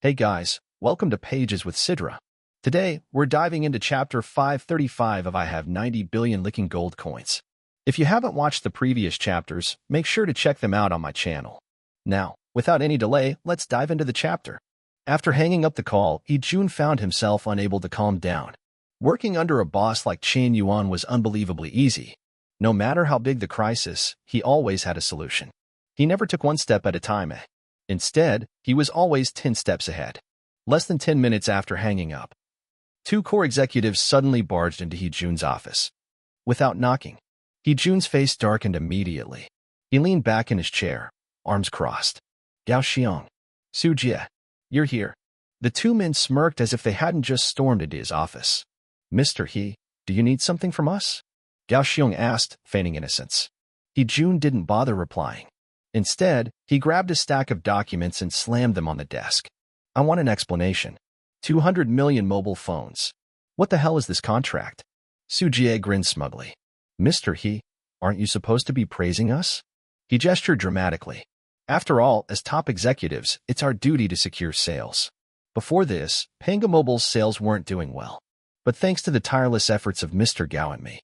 Hey guys, welcome to Pages with Sidra. Today, we're diving into Chapter 535 of I Have 90 Billion Licking Gold Coins. If you haven't watched the previous chapters, make sure to check them out on my channel. Now, without any delay, let's dive into the chapter. After hanging up the call, Jun found himself unable to calm down. Working under a boss like Chen Yuan was unbelievably easy. No matter how big the crisis, he always had a solution. He never took one step at a time. Instead, he was always 10 steps ahead. Less than 10 minutes after hanging up, two core executives suddenly barged into Jun's office. Without knocking, Jun's face darkened immediately. He leaned back in his chair, arms crossed. Gao Xiong, Su Jie, you're here. The two men smirked as if they hadn't just stormed into his office. Mr. He, do you need something from us? Gao Xiong asked, feigning innocence. Jun didn't bother replying. Instead, he grabbed a stack of documents and slammed them on the desk. I want an explanation. 200 million mobile phones. What the hell is this contract? Su Jie grinned smugly. Mr. He, aren't you supposed to be praising us? He gestured dramatically. After all, as top executives, it's our duty to secure sales. Before this, Panga Mobile's sales weren't doing well. But thanks to the tireless efforts of Mr. Gao and me,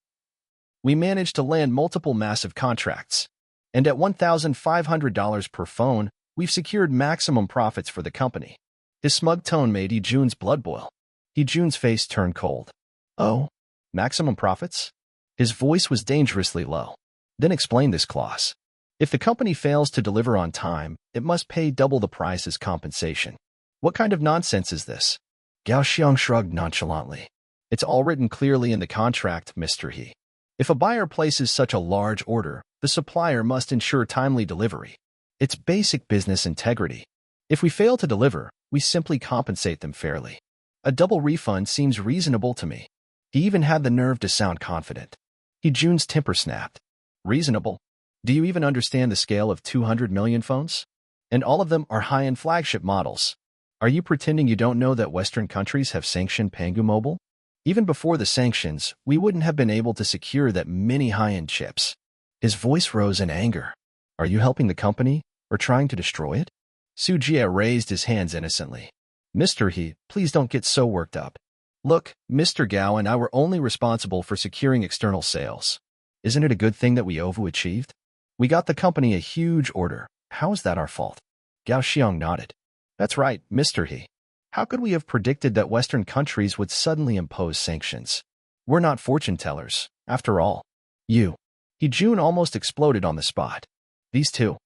we managed to land multiple massive contracts. And at $1,500 per phone, we've secured maximum profits for the company. His smug tone made Jun's blood boil. Jun's face turned cold. Oh, maximum profits? His voice was dangerously low. Then explain this clause. If the company fails to deliver on time, it must pay double the price as compensation. What kind of nonsense is this? Gao Xiong shrugged nonchalantly. It's all written clearly in the contract, Mr. He. If a buyer places such a large order, the supplier must ensure timely delivery. It's basic business integrity. If we fail to deliver, we simply compensate them fairly. A double refund seems reasonable to me. He even had the nerve to sound confident. Jun's temper snapped. Reasonable? Do you even understand the scale of 200 million phones? And all of them are high-end flagship models. Are you pretending you don't know that Western countries have sanctioned Panga Mobile? Even before the sanctions, we wouldn't have been able to secure that many high-end chips. His voice rose in anger. Are you helping the company, or trying to destroy it? Su Jie raised his hands innocently. Mr. He, please don't get so worked up. Look, Mr. Gao and I were only responsible for securing external sales. Isn't it a good thing that we overachieved? We got the company a huge order. How is that our fault? Gao Xiong nodded. That's right, Mr. He. How could we have predicted that Western countries would suddenly impose sanctions? We're not fortune tellers, after all. Jun almost exploded on the spot. These two.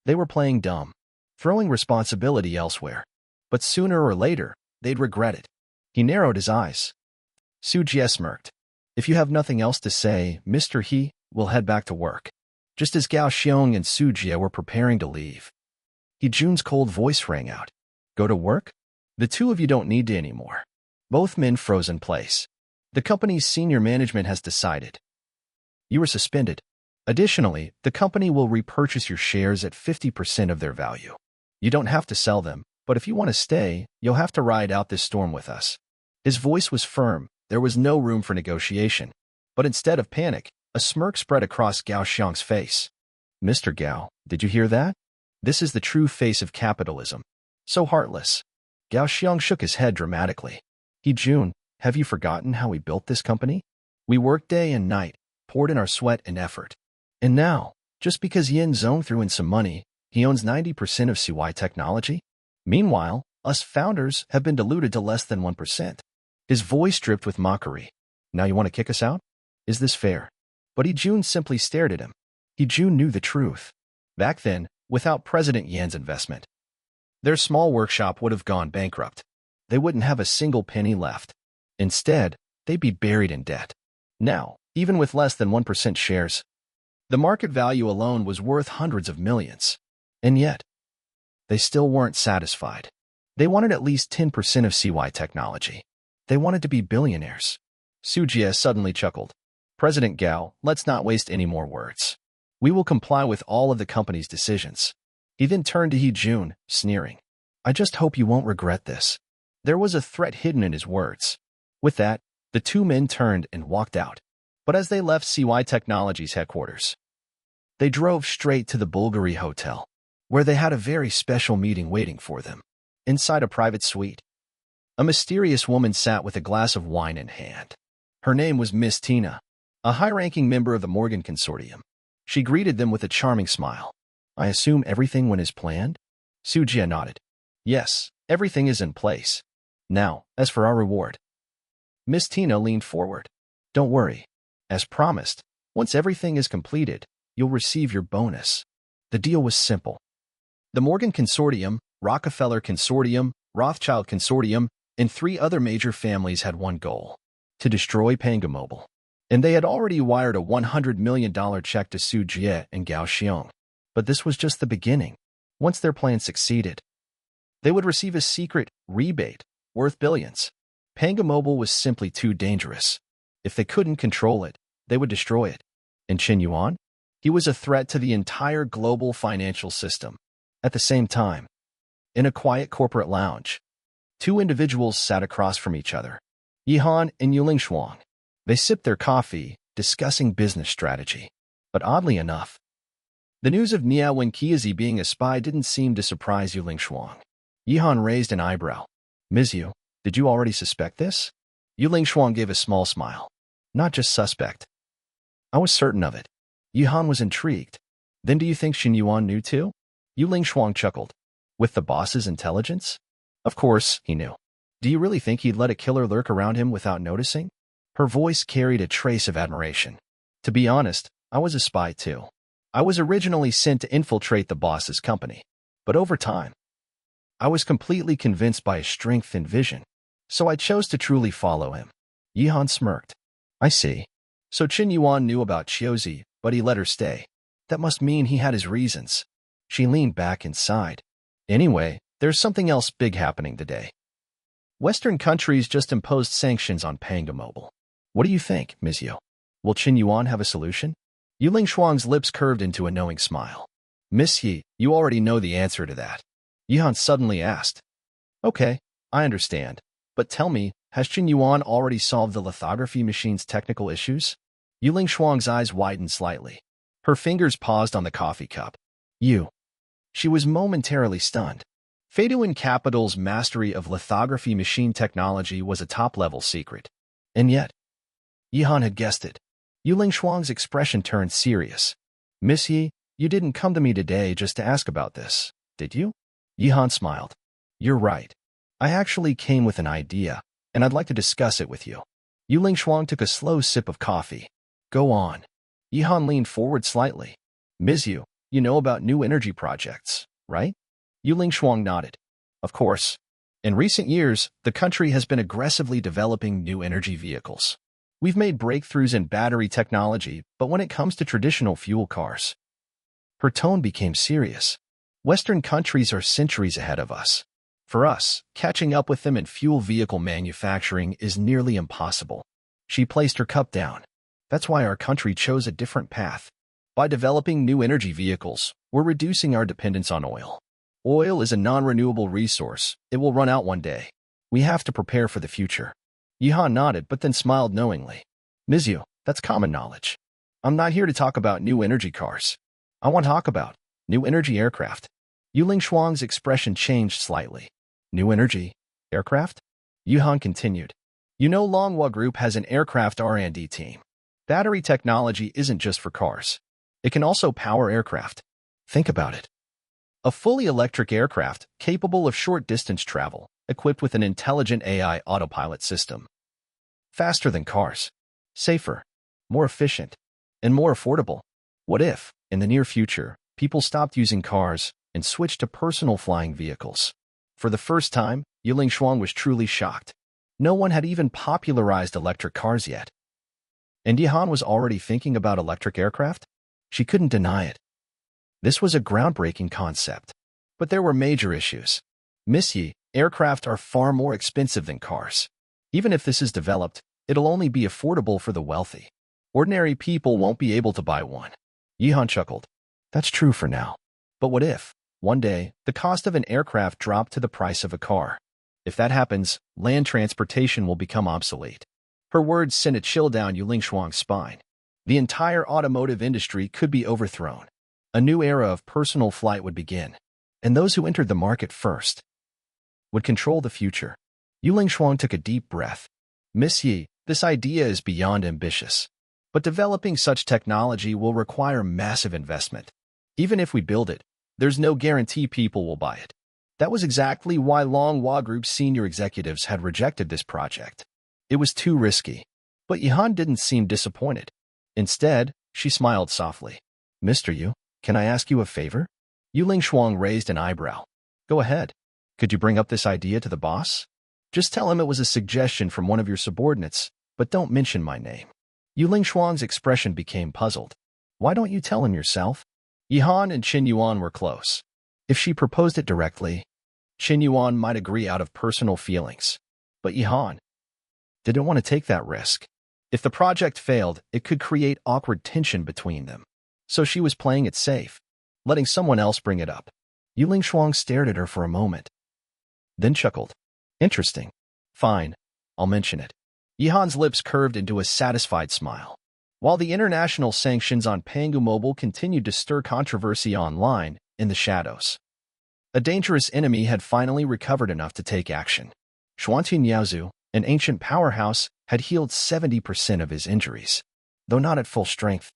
They were playing dumb, throwing responsibility elsewhere. But sooner or later, they'd regret it. He narrowed his eyes. Su Jie smirked. If you have nothing else to say, Mr. He, we'll head back to work. Just as Gao Xiong and Su Jie were preparing to leave, Jun's cold voice rang out. Go to work? The two of you don't need to anymore. Both men froze in place. The company's senior management has decided. You were suspended. Additionally, the company will repurchase your shares at 50% of their value. You don't have to sell them, but if you want to stay, you'll have to ride out this storm with us. His voice was firm. There was no room for negotiation. But instead of panic, a smirk spread across Gao Xiong's face. Mr. Gao, did you hear that? This is the true face of capitalism. So heartless. Gao Xiong shook his head dramatically. Jun, have you forgotten how we built this company? We worked day and night, poured in our sweat and effort. And now, just because Yin Zong threw in some money, he owns 90% of CY Technology? Meanwhile, us founders have been diluted to less than 1%. His voice dripped with mockery. Now you want to kick us out? Is this fair? But Jun simply stared at him. Jun knew the truth. Back then, without President Yan's investment, their small workshop would have gone bankrupt. They wouldn't have a single penny left. Instead, they'd be buried in debt. Now, even with less than 1% shares, the market value alone was worth hundreds of millions. And yet, they still weren't satisfied. They wanted at least 10% of CY Technology. They wanted to be billionaires. Su Jie suddenly chuckled. President Gao, let's not waste any more words. We will comply with all of the company's decisions. He then turned to Jun, sneering. I just hope you won't regret this. There was a threat hidden in his words. With that, the two men turned and walked out. But as they left CY Technology's headquarters, they drove straight to the Bulgari Hotel, where they had a very special meeting waiting for them. Inside a private suite, a mysterious woman sat with a glass of wine in hand. Her name was Miss Tina, a high-ranking member of the Morgan Consortium. She greeted them with a charming smile. "I assume everything went as planned?" Sujia nodded. "Yes, everything is in place. Now, as for our reward." Miss Tina leaned forward. "Don't worry. As promised, once everything is completed, you'll receive your bonus." The deal was simple. The Morgan Consortium, Rockefeller Consortium, Rothschild Consortium, and 3 other major families had one goal: to destroy Manga Mobile. And they had already wired a $100 million check to Su Jie and Gao Xiong. But this was just the beginning. Once their plan succeeded, they would receive a secret rebate worth billions. Manga Mobile was simply too dangerous. If they couldn't control it, they would destroy it. And Qin Yuan? He was a threat to the entire global financial system. At the same time, in a quiet corporate lounge, 2 individuals sat across from each other, Yihan and Yuling Shuang. They sipped their coffee, discussing business strategy. But oddly enough, the news of Nia Wenqizi being a spy didn't seem to surprise Yuling Shuang. Yihan raised an eyebrow. "Ms. Yu, did you already suspect this?" Yuling Shuang gave a small smile. "Not just suspect. I was certain of it." Yihan was intrigued. "Then do you think Qin Yuan knew too?" Yuling Shuang chuckled. "With the boss's intelligence? Of course, he knew. Do you really think he'd let a killer lurk around him without noticing?" Her voice carried a trace of admiration. "To be honest, I was a spy too. I was originally sent to infiltrate the boss's company. But over time, I was completely convinced by his strength and vision. So I chose to truly follow him." Yihan smirked. "I see. So Qin Yuan knew about Chiozi, but he let her stay. That must mean he had his reasons." She leaned back and sighed. "Anyway, there's something else big happening today. Western countries just imposed sanctions on Manga Mobile. What do you think, Ms. Yu? Will Qin Yuan have a solution?" Yuling Shuang's lips curved into a knowing smile. "Miss Yi, you already know the answer to that." Yihan suddenly asked. "Okay, I understand. But tell me, has Qin Yuan already solved the lithography machine's technical issues?" Yuling Shuang's eyes widened slightly. Her fingers paused on the coffee cup. "You." She was momentarily stunned. Feiduan Capital's mastery of lithography machine technology was a top-level secret. And yet, Yihan had guessed it. Yuling Shuang's expression turned serious. "Miss Yi, you didn't come to me today just to ask about this, did you?" Yihan smiled. "You're right. I actually came with an idea, and I'd like to discuss it with you." Yuling Shuang took a slow sip of coffee. "Go on." Yihan leaned forward slightly. "Ms. Yu, you know about new energy projects, right?" Yuling Shuang nodded. "Of course. In recent years, the country has been aggressively developing new energy vehicles. We've made breakthroughs in battery technology, but when it comes to traditional fuel cars..." Her tone became serious. "Western countries are centuries ahead of us. For us, catching up with them in fuel vehicle manufacturing is nearly impossible." She placed her cup down. "That's why our country chose a different path. By developing new energy vehicles, we're reducing our dependence on oil. Oil is a non-renewable resource. It will run out one day. We have to prepare for the future." Yihan nodded but then smiled knowingly. "Ms. Yu, that's common knowledge. I'm not here to talk about new energy cars. I want to talk about new energy aircraft." Yuling Shuang's expression changed slightly. "New energy aircraft?" Yihan continued. "You know Longhua Group has an aircraft R&D team. Battery technology isn't just for cars. It can also power aircraft. Think about it. A fully electric aircraft capable of short-distance travel, equipped with an intelligent AI autopilot system. Faster than cars. Safer. More efficient. And more affordable. What if, in the near future, people stopped using cars and switched to personal flying vehicles?" For the first time, Yuling Shuang was truly shocked. No one had even popularized electric cars yet. And Yihan was already thinking about electric aircraft? She couldn't deny it. This was a groundbreaking concept. But there were major issues. "Miss Yi, aircraft are far more expensive than cars. Even if this is developed, it'll only be affordable for the wealthy. Ordinary people won't be able to buy one." Yihan chuckled. "That's true for now. But what if, one day, the cost of an aircraft dropped to the price of a car? If that happens, land transportation will become obsolete." Her words sent a chill down Yuling Shuang's spine. The entire automotive industry could be overthrown. A new era of personal flight would begin. And those who entered the market first would control the future. Yu Lingshuang took a deep breath. Miss Yi, this idea is beyond ambitious. But developing such technology will require massive investment. Even if we build it, there's no guarantee people will buy it. That was exactly why Longhua Group's senior executives had rejected this project. It was too risky. But Yihan didn't seem disappointed. Instead, she smiled softly. Mr. Yu, can I ask you a favor? Yu Lingshuang raised an eyebrow. Go ahead. Could you bring up this idea to the boss? Just tell him it was a suggestion from one of your subordinates, but don't mention my name. Yu Lingshuang's expression became puzzled. Why don't you tell him yourself? Yihan and Qin Yuan were close. If she proposed it directly, Qin Yuan might agree out of personal feelings. But Yihan didn't want to take that risk. If the project failed, it could create awkward tension between them. So she was playing it safe, letting someone else bring it up. Yu Lingshuang stared at her for a moment, then chuckled. Interesting. Fine, I'll mention it. Yihan's lips curved into a satisfied smile. While the international sanctions on Pangu Mobile continued to stir controversy online in the shadows, a dangerous enemy had finally recovered enough to take action. Xuantian Yaozu, an ancient powerhouse, had healed 70% of his injuries, though not at full strength.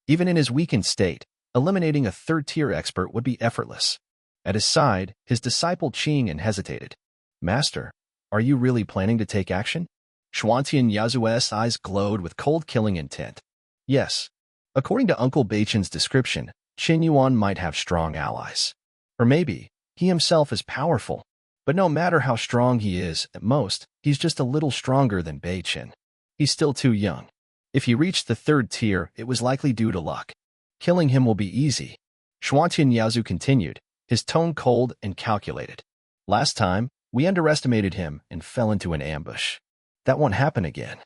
Even in his weakened state, eliminating a third-tier expert would be effortless. At his side, his disciple Qing hesitated. Master, are you really planning to take action? Xuantian Yazu's eyes glowed with cold-killing intent. Yes. According to Uncle Beichen's description, Qin Yuan might have strong allies. Or maybe, he himself is powerful. But no matter how strong he is, at most, he's just a little stronger than Beichen. He's still too young. If he reached the third tier, it was likely due to luck. Killing him will be easy. Xuantian Yaozu continued, his tone cold and calculated. Last time, we underestimated him and fell into an ambush. That won't happen again.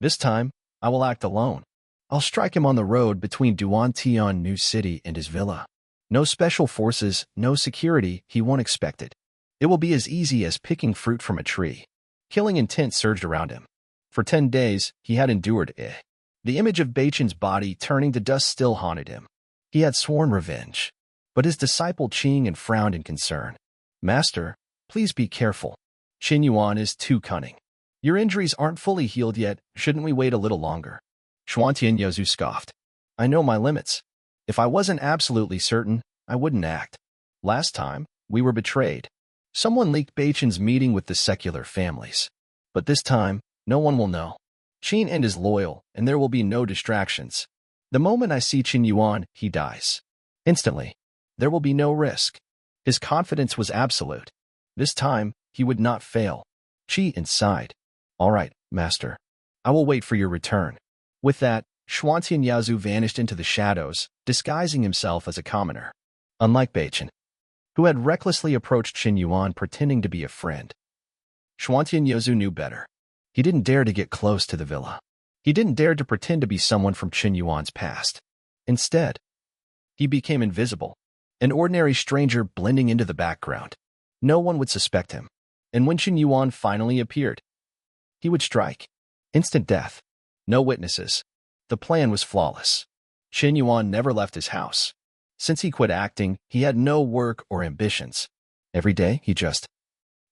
This time, I will act alone. I'll strike him on the road between Duan-Tian New City and his villa. No special forces, no security, he won't expect it. It will be as easy as picking fruit from a tree. Killing intent surged around him. For 10 days, he had endured it. The image of Beichen's body turning to dust still haunted him. He had sworn revenge. But his disciple Qing frowned in concern. Master, please be careful. Qin Yuan is too cunning. Your injuries aren't fully healed yet, shouldn't we wait a little longer? Xuantian Yaozu scoffed. I know my limits. If I wasn't absolutely certain, I wouldn't act. Last time, we were betrayed. Someone leaked Beichen's meeting with the secular families. But this time, no one will know. Qin is loyal, and there will be no distractions. The moment I see Qin Yuan, he dies. Instantly. There will be no risk. His confidence was absolute. This time, he would not fail. Qi sighed. All right, master. I will wait for your return. With that, Xuantian Yaozu vanished into the shadows, disguising himself as a commoner. Unlike Beichen, who had recklessly approached Qin Yuan pretending to be a friend, Xuantian Yaozu knew better. He didn't dare to get close to the villa. He didn't dare to pretend to be someone from Qin Yuan's past. Instead, he became invisible, an ordinary stranger blending into the background. No one would suspect him. And when Qin Yuan finally appeared, he would strike. Instant death. No witnesses. The plan was flawless. Qin Yuan never left his house. Since he quit acting, he had no work or ambitions. Every day, he just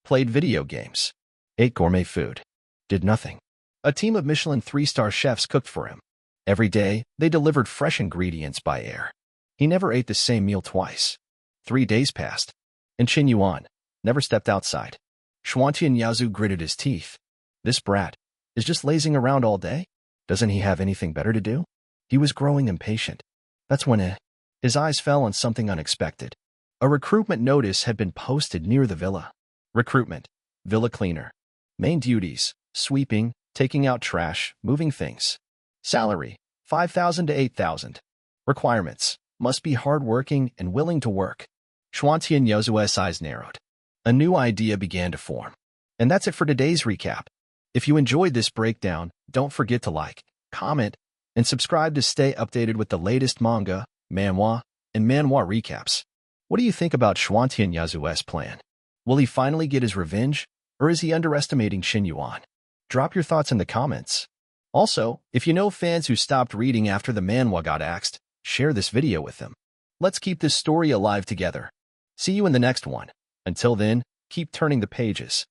played video games, ate gourmet food, did nothing. A team of Michelin 3-star chefs cooked for him. Every day, they delivered fresh ingredients by air. He never ate the same meal twice. 3 days passed, and Qin Yuan never stepped outside. Xuantian Yaozu gritted his teeth. This brat is just lazing around all day? Doesn't he have anything better to do? He was growing impatient. That's when his eyes fell on something unexpected. A recruitment notice had been posted near the villa. Recruitment. Villa cleaner. Main duties. Sweeping, taking out trash, moving things. Salary. 5,000 to 8,000. Requirements. Must be hardworking and willing to work. Xuantian Yaozu's eyes narrowed. A new idea began to form. And that's it for today's recap. If you enjoyed this breakdown, don't forget to like, comment, and subscribe to stay updated with the latest manga, manhwa, and manhwa recaps. What do you think about Xuantian Yaozu's plan? Will he finally get his revenge, or is he underestimating Qin Yuan? Drop your thoughts in the comments. Also, if you know fans who stopped reading after the manhwa got axed, share this video with them. Let's keep this story alive together. See you in the next one. Until then, keep turning the pages.